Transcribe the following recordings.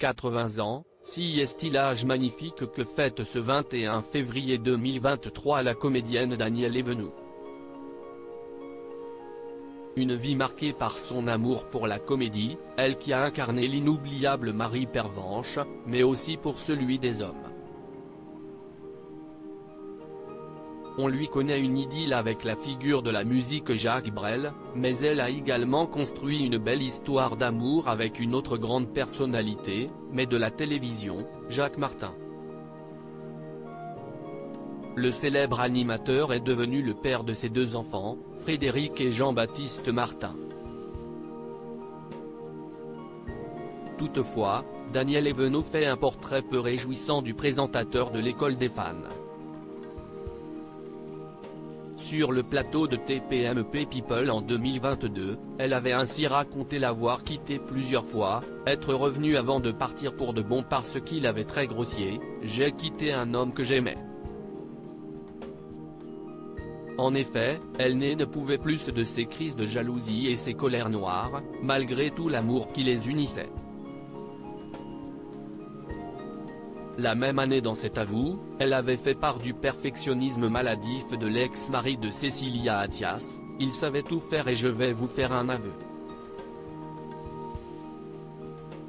80 ans, si est-il l'âge magnifique que fête ce 21 février 2023 la comédienne Danielle Evenou. Une vie marquée par son amour pour la comédie, elle qui a incarné l'inoubliable Marie Pervenche, mais aussi pour celui des hommes. On lui connaît une idylle avec la figure de la musique Jacques Brel, mais elle a également construit une belle histoire d'amour avec une autre grande personnalité, mais de la télévision, Jacques Martin. Le célèbre animateur est devenu le père de ses deux enfants, Frédéric et Jean-Baptiste Martin. Toutefois, Danielle Evenou fait un portrait peu réjouissant du présentateur de l'École des fans. Sur le plateau de TPMP People en 2022, elle avait ainsi raconté l'avoir quitté plusieurs fois, être revenue avant de partir pour de bon parce qu'il avait très grossier, « J'ai quitté un homme que j'aimais ». En effet, elle ne pouvait plus de ses crises de jalousie et ses colères noires, malgré tout l'amour qui les unissait. La même année dans cet avou, elle avait fait part du perfectionnisme maladif de l'ex-mari de Cécilia Attias, « Il savait tout faire et je vais vous faire un aveu.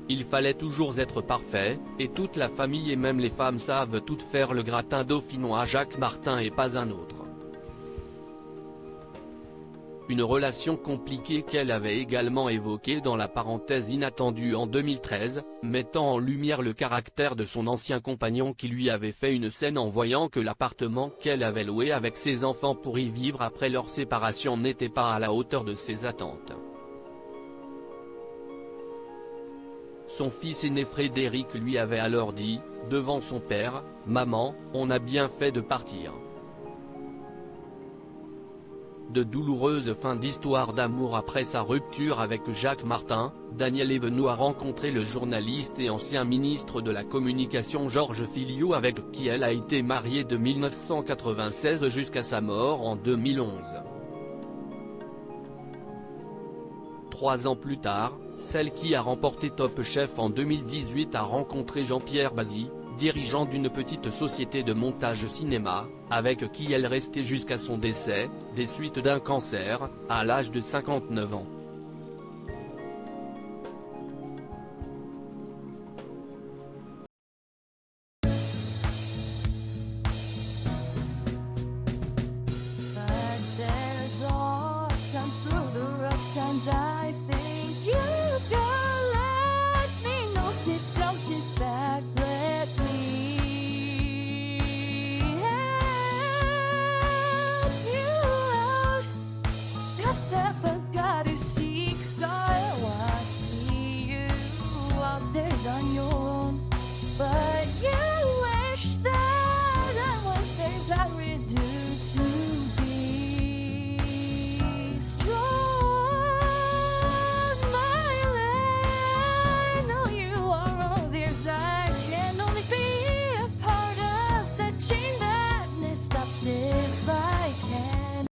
Il fallait toujours être parfait, et toute la famille et même les femmes savent tout faire le gratin dauphinois Jacques Martin et pas un autre ». Une relation compliquée qu'elle avait également évoquée dans la parenthèse inattendue en 2013, mettant en lumière le caractère de son ancien compagnon qui lui avait fait une scène en voyant que l'appartement qu'elle avait loué avec ses enfants pour y vivre après leur séparation n'était pas à la hauteur de ses attentes. Son fils aîné Frédéric lui avait alors dit, devant son père, « Maman, on a bien fait de partir ». De douloureuses fins d'histoire d'amour après sa rupture avec Jacques Martin, Danielle Evenou a rencontré le journaliste et ancien ministre de la Communication Georges Filiot avec qui elle a été mariée de 1996 jusqu'à sa mort en 2011. 3 ans plus tard, celle qui a remporté Top Chef en 2018 a rencontré Jean-Pierre Bazy, dirigeant d'une petite société de montage cinéma, avec qui elle restait jusqu'à son décès, des suites d'un cancer, à l'âge de 59 ans.